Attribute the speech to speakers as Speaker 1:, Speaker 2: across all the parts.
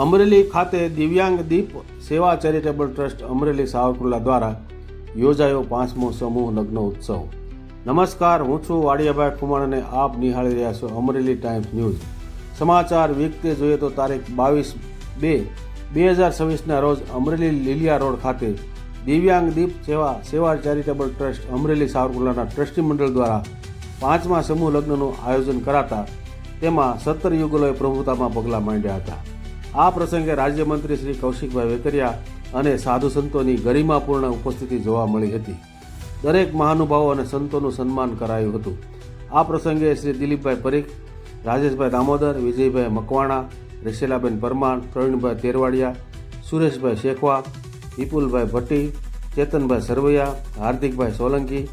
Speaker 1: અમરેલી ખાતે દિવ્યાંગ દીપ સેવા ચેરિટેબલ ટ્રસ્ટ અમરેલી સાવરકુંડલા દ્વારા યોજાયો 5મો સમૂહ લગ્ન ઉત્સવ। નમસ્કાર, હું છું વાડિયાભાઈ ખુમાણ અને આપ નિહાળી રહ્યા છો અમરેલી ટાઈમ્સ ન્યૂઝ। સમાચાર વિગતે જોઈએ તો તારીખ 22/2/2026ના રોજ અમરેલી લીલિયા રોડ ખાતે દિવ્યાંગ દીપ સેવા ચેરિટેબલ ટ્રસ્ટ અમરેલી સાવરકુંડલાના ટ્રસ્ટી મંડળ દ્વારા 5મા સમૂહ લગ્નનું આયોજન કરાતા તેમાં 17 યુગલોએ પ્રભુતામાં પગલાં માંડ્યા હતા। આ પ્રસંગે રાજ્યમંત્રી શ્રી કૌશિકભાઈ વેકરિયા અને સાધુ સંતોની ગરિમાપૂર્ણ ઉપસ્થિતિ જોવા મળી હતી। દરેક મહાનુભાવો અને સંતોનું સન્માન કરાયું હતું। આ પ્રસંગે શ્રી દિલીપભાઈ પરીખ, રાજેશભાઈ દામોદર, વિજયભાઈ મકવાણા, રેશેલાબેન પરમાર, પ્રવીણભાઈ તેરવાડિયા, સુરેશભાઈ શેખવા, વિપુલભાઈ ભટ્ટી, ચેતનભાઈ સરવૈયા, હાર્દિકભાઈ સોલંકી,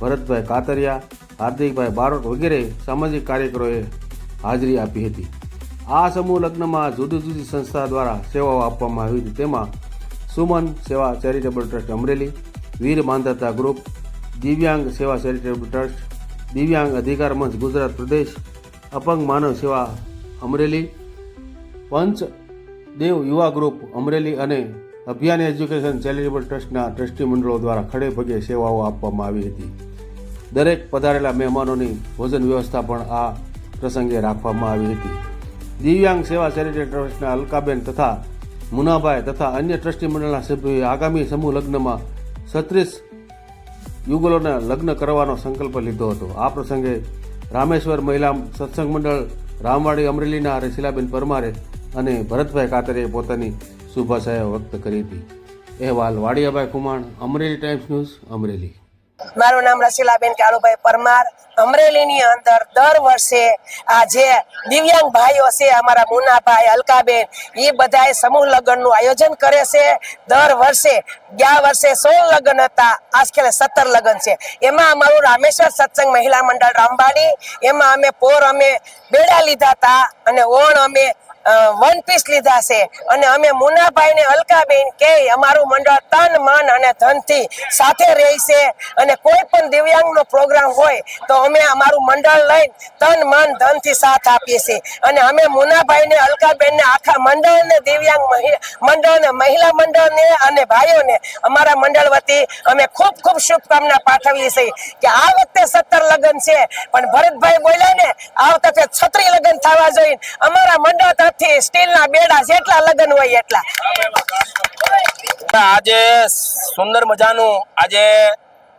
Speaker 1: ભરતભાઈ કાતરિયા, હાર્દિકભાઈ બારોટ વગેરે સામાજિક કાર્યકરોએ હાજરી આપી હતી। આ સમૂહ લગ્નમાં જુદી જુદી સંસ્થા દ્વારા સેવાઓ આપવામાં આવી હતી। તેમાં સુમન સેવા ચેરિટેબલ ટ્રસ્ટ અમરેલી, વીર માંધાતા ગ્રુપ, દિવ્યાંગ સેવા ચેરિટેબલ ટ્રસ્ટ, દિવ્યાંગ અધિકાર મંચ ગુજરાત પ્રદેશ, અપંગ માનવ સેવા અમરેલી, પંચદેવ યુવા ગ્રુપ અમરેલી અને અભિયાન એજ્યુકેશન ચેરિટેબલ ટ્રસ્ટના ટ્રસ્ટી મંડળો દ્વારા ખડે પગે સેવાઓ આપવામાં આવી હતી। દરેક પધારેલા મહેમાનોની ભોજન વ્યવસ્થા પણ આ પ્રસંગે રાખવામાં આવી હતી। દિવ્યાંગ સેવા ચેરિટેબલ ટ્રસ્ટના અલકાબેન તથા મુનાભાઈ તથા અન્ય ટ્રસ્ટી મંડળના સભ્યોએ આગામી સમૂહ લગ્નમાં 36 યુગલોના લગ્ન કરવાનો સંકલ્પ લીધો હતો। આ પ્રસંગે રામેશ્વર મહિલા સત્સંગ મંડળ રામવાડી અમરેલીના રેશીલાબેન પરમારે અને ભરતભાઈ કાતરે પોતાની શુભાશયા વ્યક્ત કરી હતી। અહેવાલ વાડિયાભાઈ ખુમાણ, અમરેલી ટાઈમ્સ ન્યૂઝ, અમરેલી।
Speaker 2: મારું નામ રસીલાબેન કાળુભાઈ પરમાર। અમરેલીની અંદર દર વર્ષે આ જે દિવ્યાંગ ભાઈઓ છે, અમારા મુનાભાઈ, અલકાબેન, એ બધાએ સમૂહ લગ્નનું આયોજન કરે છે। દર વર્ષે ગયા વર્ષે 16 લગ્ન હતા, આજકાલ 17 લગ્ન છે। એમાં અમારું રામેશ્વર સત્સંગ મહિલા મંડળ રામવાડી, એમાં અમે બેડા લીધા હતા અને ઓણ અમે 1 પીસ લીધા છે અને અમે મુનાભાઈ ને અલકાબેન કે અમારું મંડળ તન મન અને ધનથી સાથે રહે છે અને કોઈ પણ દિવ્યાંગનો પ્રોગ્રામ હોય તો અમે અમારું મંડળ લઈને તન મન ધનથી સાથ આપીએ છીએ અને અમે મુનાભાઈ ને અલકાબેન ને આખા મંડળને, દિવ્યાંગ મંડળને, મહિલા મંડળને અને ભાઈઓને અમારા મંડળ વતી અમે ખૂબ ખૂબ શુભકામના પાઠવીએ છીએ કે આ વખતે 17 લગ્ન છે પણ ભરતભાઈ બોલ્યા ને આ વખતે 36 લગ્ન થવા જોઈએ। અમારા મંડળ સ્ટીલના બેડા જેટલા લગ્ન હોય એટલા।
Speaker 3: આજે સુંદર મજાનું આજે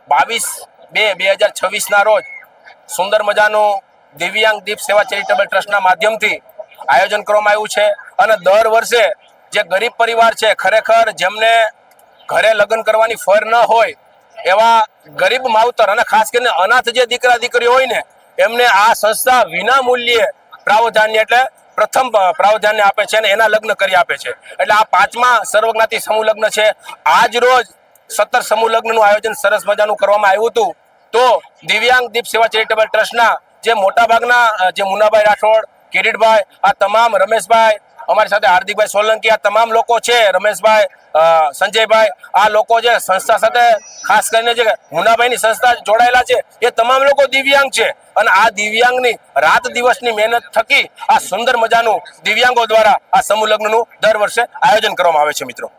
Speaker 3: 22/2/2026ના રોજ સુંદર મજાનું દિવ્યાંગ દીપ સેવા ચેરિટેબલ ટ્રસ્ટના માધ્યમથી આયોજન કરવામાં આવ્યું છે અને દર વર્ષે જે ગરીબ પરિવાર છે, ખરેખર જેમને ઘરે લગ્ન કરવાની ફર ન હોય એવા ગરીબ માવતર અને ખાસ કરીને અનાથ જે દીકરા દીકરીઓ હોય ને એમને આ સંસ્થા વિના મૂલ્યે પ્રાવધાન્ય એટલે પ્રથમ પ્રાવધાન્ય આપે છે અને એના લગ્ન કરી આપે છે। એટલે આ 5મા સર્વજ્ઞાતિ સમૂહ લગ્ન છે। આજ રોજ 17 સમૂહ લગ્નનું આયોજન સરસ મજાનું કરવામાં આવ્યું હતું। તો દિવ્યાંગ દીપ સેવા ચેરિટેબલ ટ્રસ્ટના જે મોટાભાગના જે મુનાભાઈ રાઠોડ, કિરીટભાઈ, આ તમામ, રમેશભાઈ, અમારી સાથે હાર્દિકભાઈ સોલંકી, આ તમામ લોકો છે, રમેશભાઈ, સંજયભાઈ, આ લોકો જે સંસ્થા સાથે ખાસ કરીને જે મુનાભાઈની સંસ્થા જોડાયેલા છે એ તમામ લોકો દિવ્યાંગ છે અને આ દિવ્યાંગની રાત દિવસની મહેનત થકી આ સુંદર મજાનું દિવ્યાંગો દ્વારા આ સમૂહ લગ્નનું દર વર્ષે આયોજન કરવામાં આવે છે। મિત્રો।